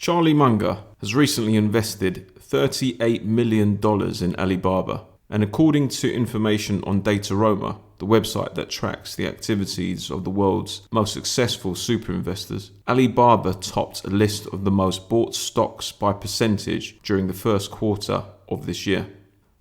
Charlie Munger has recently invested $38 million in Alibaba, and according to information on Dataroma, the website that tracks the activities of the world's most successful super investors, Alibaba topped a list of the most bought stocks by percentage during the first quarter of this year.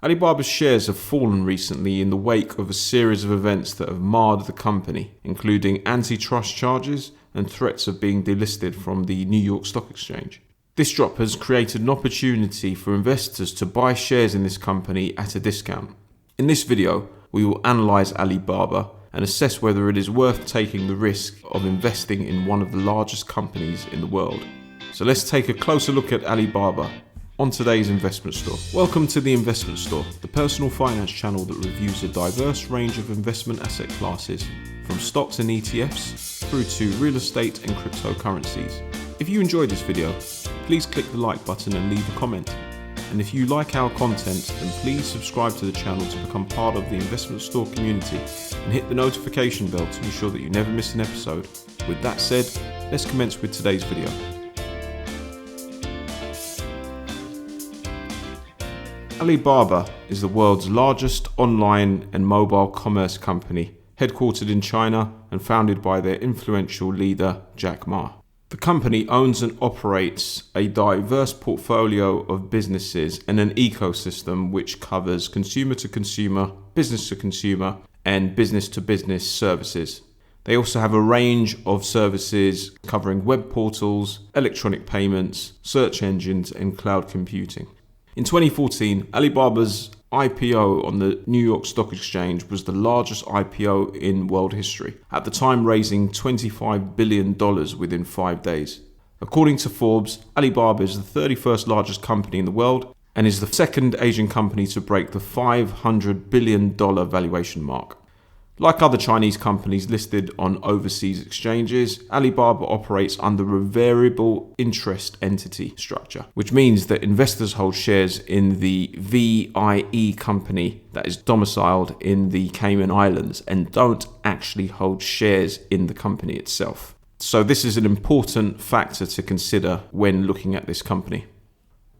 Alibaba's shares have fallen recently in the wake of a series of events that have marred the company, including antitrust charges and threats of being delisted from the New York Stock Exchange. This drop has created an opportunity for investors to buy shares in this company at a discount. In this video, we will analyse Alibaba and assess whether it is worth taking the risk of investing in one of the largest companies in the world. So let's take a closer look at Alibaba on today's Investment Store. Welcome to the Investment Store, the personal finance channel that reviews a diverse range of investment asset classes, from stocks and ETFs through to real estate and cryptocurrencies. If you enjoyed this video, please click the like button and leave a comment. And if you like our content, then please subscribe to the channel to become part of the Investment Store community and hit the notification bell to ensure that you never miss an episode. With that said, let's commence with today's video. Alibaba is the world's largest online and mobile commerce company, headquartered in China and founded by their influential leader, Jack Ma. The company owns and operates a diverse portfolio of businesses and an ecosystem which covers consumer to consumer, business to consumer, and business to business services. They also have a range of services covering web portals, electronic payments, search engines, and cloud computing. In 2014, Alibaba's IPO on the New York Stock Exchange was the largest IPO in world history, at the time raising $25 billion within 5 days. According to Forbes, Alibaba is the 31st largest company in the world and is the second Asian company to break the $500 billion valuation mark. Like other Chinese companies listed on overseas exchanges, Alibaba operates under a variable interest entity structure, which means that investors hold shares in the VIE company that is domiciled in the Cayman Islands and don't actually hold shares in the company itself. So this is an important factor to consider when looking at this company.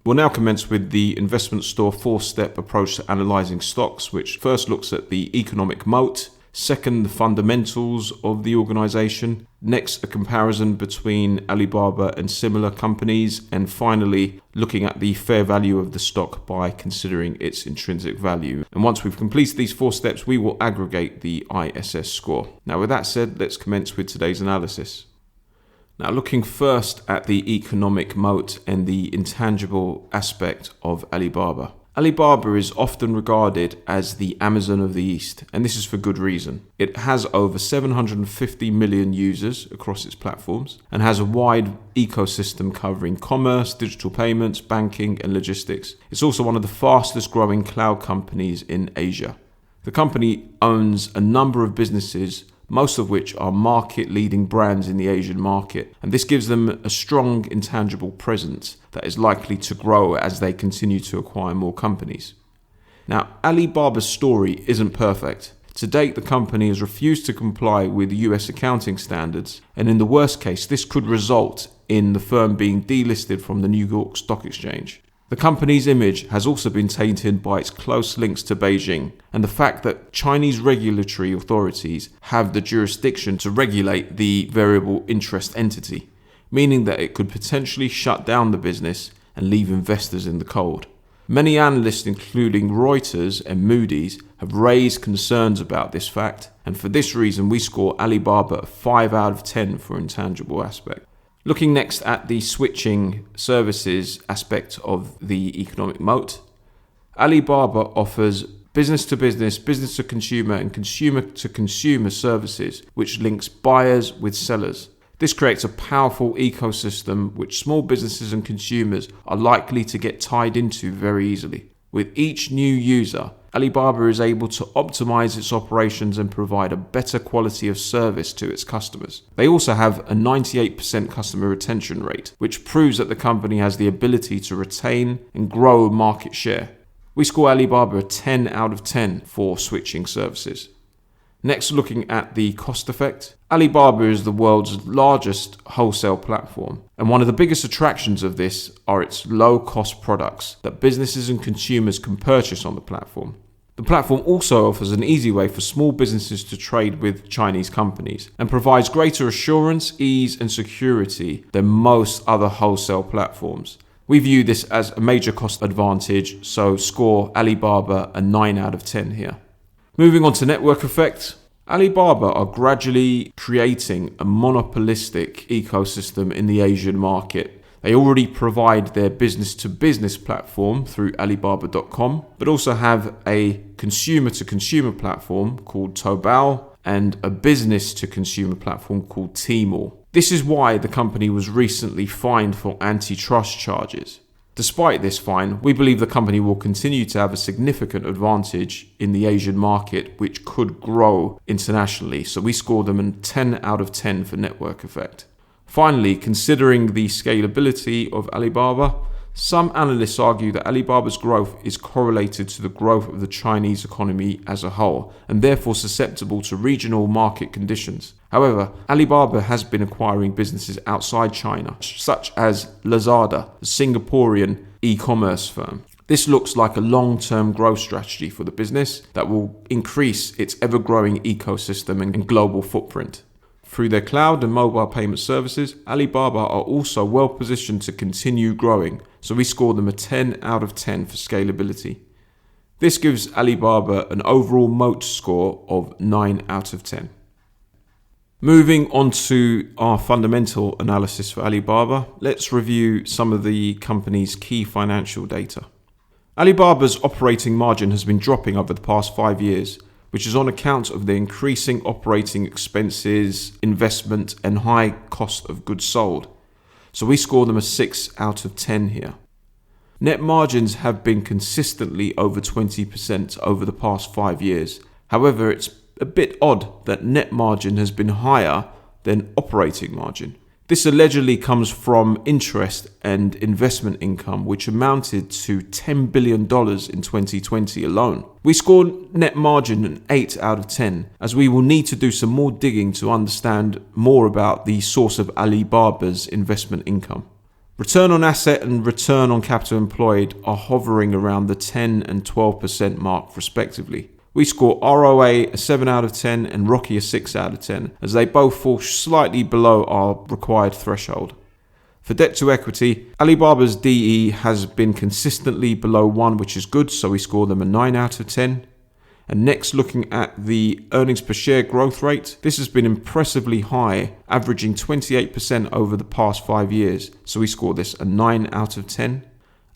We'll now commence with the Investment Store 4-step approach to analysing stocks, which first looks at the economic moat. Second, the fundamentals of the organization. Next, a comparison between Alibaba and similar companies. And finally, looking at the fair value of the stock by considering its intrinsic value. And once we've completed these 4 steps, we will aggregate the ISS score. Now, with that said, let's commence with today's analysis. Now, looking first at the economic moat and the intangible aspect of Alibaba. Alibaba is often regarded as the Amazon of the East, and this is for good reason. It has over 750 million users across its platforms and has a wide ecosystem covering commerce, digital payments, banking, and logistics. It's also one of the fastest growing cloud companies in Asia. The company owns a number of businesses, most of which are market-leading brands in the Asian market, and this gives them a strong intangible presence that is likely to grow as they continue to acquire more companies. Now, Alibaba's story isn't perfect. To date, the company has refused to comply with US accounting standards, and in the worst case, this could result in the firm being delisted from the New York Stock Exchange. The company's image has also been tainted by its close links to Beijing and the fact that Chinese regulatory authorities have the jurisdiction to regulate the variable interest entity, meaning that it could potentially shut down the business and leave investors in the cold. Many analysts, including Reuters and Moody's, have raised concerns about this fact, and for this reason we score Alibaba a 5 out of 10 for intangible aspect. Looking next at the switching services aspect of the economic moat, Alibaba offers business to business, business to consumer, and consumer to consumer services, which links buyers with sellers. This creates a powerful ecosystem which small businesses and consumers are likely to get tied into very easily. With each new user, Alibaba is able to optimize its operations and provide a better quality of service to its customers. They also have a 98% customer retention rate, which proves that the company has the ability to retain and grow market share. We score Alibaba a 10 out of 10 for switching services. Next, looking at the cost effect, Alibaba is the world's largest wholesale platform, and one of the biggest attractions of this are its low-cost products that businesses and consumers can purchase on the platform. The platform also offers an easy way for small businesses to trade with Chinese companies and provides greater assurance, ease, and security than most other wholesale platforms. We view this as a major cost advantage, so score Alibaba a 9 out of 10 here. Moving on to network effect, Alibaba are gradually creating a monopolistic ecosystem in the Asian market. They already provide their business-to-business platform through Alibaba.com, but also have a consumer-to-consumer platform called Taobao and a business-to-consumer platform called Tmall. This is why the company was recently fined for antitrust charges. Despite this fine, we believe the company will continue to have a significant advantage in the Asian market, which could grow internationally. So we score them a 10 out of 10 for network effect. Finally, considering the scalability of Alibaba, some analysts argue that Alibaba's growth is correlated to the growth of the Chinese economy as a whole, and therefore susceptible to regional market conditions. However, Alibaba has been acquiring businesses outside China, such as Lazada, a Singaporean e-commerce firm. This looks like a long-term growth strategy for the business that will increase its ever-growing ecosystem and global footprint. Through their cloud and mobile payment services, Alibaba are also well positioned to continue growing, so we score them a 10 out of 10 for scalability. This gives Alibaba an overall Moat score of 9 out of 10. Moving on to our fundamental analysis for Alibaba, let's review some of the company's key financial data. Alibaba's operating margin has been dropping over the past 5 years, which is on account of the increasing operating expenses, investment, and high cost of goods sold. So we score them a 6 out of 10 here. Net margins have been consistently over 20% over the past 5 years. However, it's a bit odd that net margin has been higher than operating margin. This allegedly comes from interest and investment income, which amounted to $10 billion in 2020 alone. We scored net margin an 8 out of 10, as we will need to do some more digging to understand more about the source of Alibaba's investment income. Return on asset and return on capital employed are hovering around the 10 and 12% mark respectively. We score ROA a 7 out of 10 and ROCE a 6 out of 10, as they both fall slightly below our required threshold. For debt to equity, Alibaba's DE has been consistently below 1, which is good, so we score them a 9 out of 10. And next, looking at the earnings per share growth rate, this has been impressively high, averaging 28% over the past 5 years, so we score this a 9 out of 10.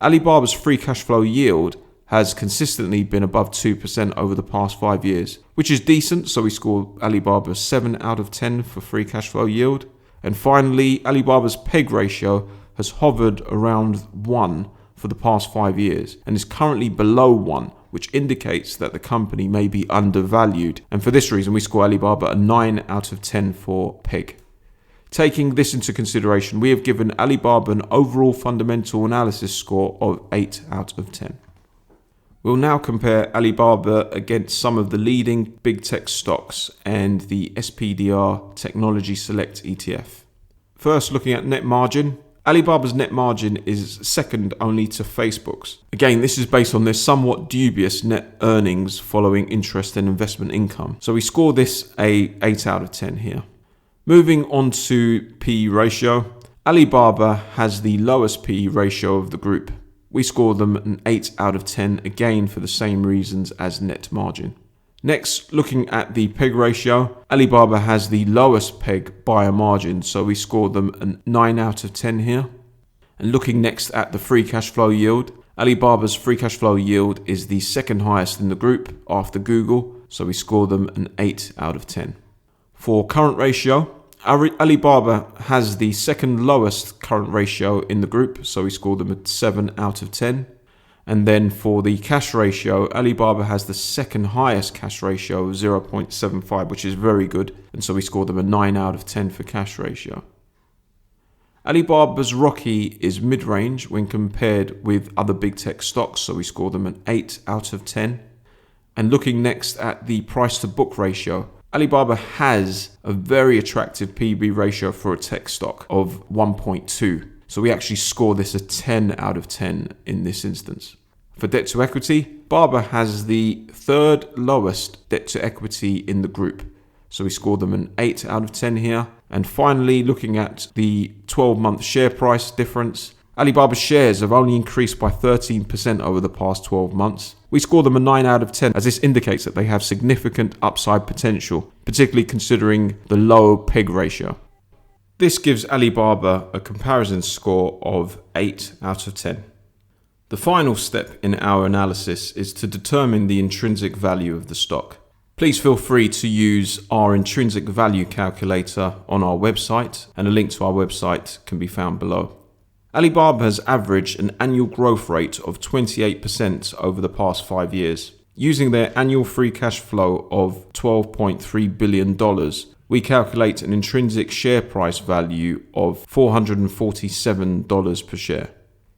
Alibaba's free cash flow yield has consistently been above 2% over the past 5 years, which is decent, so we score Alibaba 7 out of 10 for free cash flow yield. And finally, Alibaba's PEG ratio has hovered around 1 for the past 5 years and is currently below 1, which indicates that the company may be undervalued. And for this reason, we score Alibaba a 9 out of 10 for PEG. Taking this into consideration, we have given Alibaba an overall fundamental analysis score of 8 out of 10. We'll now compare Alibaba against some of the leading big tech stocks and the SPDR Technology Select ETF. First, looking at net margin, Alibaba's net margin is second only to Facebook's. Again, this is based on their somewhat dubious net earnings following interest and investment income. So we score this a 8 out of 10 here. Moving on to PE ratio, Alibaba has the lowest PE ratio of the group. We score them an 8 out of 10, again for the same reasons as net margin. Next, looking at the PEG ratio, Alibaba has the lowest PEG by a margin, so we score them a 9 out of 10 here. And looking next at the free cash flow yield, Alibaba's free cash flow yield is the second highest in the group after Google, so we score them an 8 out of 10. For current ratio, Alibaba has the second lowest current ratio in the group, so we score them a 7 out of 10. And then for the cash ratio, Alibaba has the second highest cash ratio of 0.75, which is very good, and so we score them a 9 out of 10 for cash ratio. Alibaba's ROCE is mid-range when compared with other big tech stocks, so we score them an 8 out of 10. And looking next at the price to book ratio, Alibaba has a very attractive PB ratio for a tech stock of 1.2. So we actually score this a 10 out of 10 in this instance. For debt to equity, Alibaba has the third lowest debt to equity in the group. So we scored them an 8 out of 10 here. And finally, looking at the 12-month share price difference, Alibaba's shares have only increased by 13% over the past 12 months. We score them a 9 out of 10, as this indicates that they have significant upside potential, particularly considering the low PEG ratio. This gives Alibaba a comparison score of 8 out of 10. The final step in our analysis is to determine the intrinsic value of the stock. Please feel free to use our intrinsic value calculator on our website, and a link to our website can be found below. Alibaba has averaged an annual growth rate of 28% over the past 5 years. Using their annual free cash flow of $12.3 billion, we calculate an intrinsic share price value of $447 per share.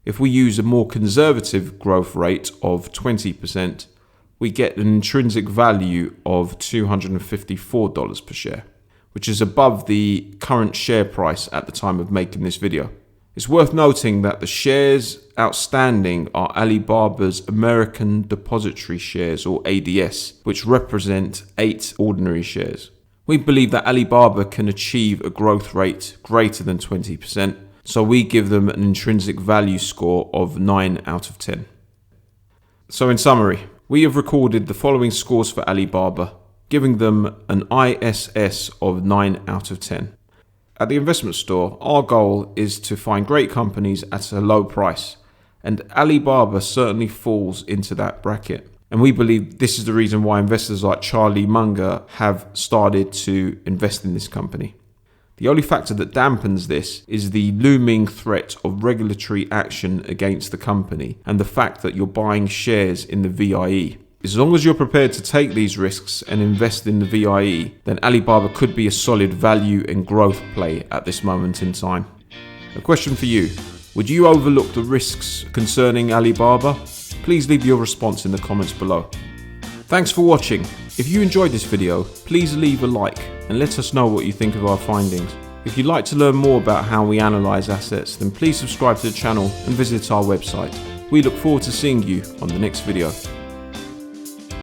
If we use a more conservative growth rate of 20%, we get an intrinsic value of $254 per share, which is above the current share price at the time of making this video. It's worth noting that the shares outstanding are Alibaba's American Depository Shares, or ADS, which represent 8 ordinary shares. We believe that Alibaba can achieve a growth rate greater than 20%, so we give them an intrinsic value score of 9 out of 10. So in summary, we have recorded the following scores for Alibaba, giving them an ISS of 9 out of 10. At the investment store, our goal is to find great companies at a low price, and Alibaba certainly falls into that bracket. And we believe this is the reason why investors like Charlie Munger have started to invest in this company. The only factor that dampens this is the looming threat of regulatory action against the company and the fact that you're buying shares in the VIE. As long as you're prepared to take these risks and invest in the VIE, then Alibaba could be a solid value and growth play at this moment in time. A question for you: would you overlook the risks concerning Alibaba? Please leave your response in the comments below. Thanks for watching. If you enjoyed this video, please leave a like and let us know what you think of our findings. If you'd like to learn more about how we analyse assets, then please subscribe to the channel and visit our website. We look forward to seeing you on the next video.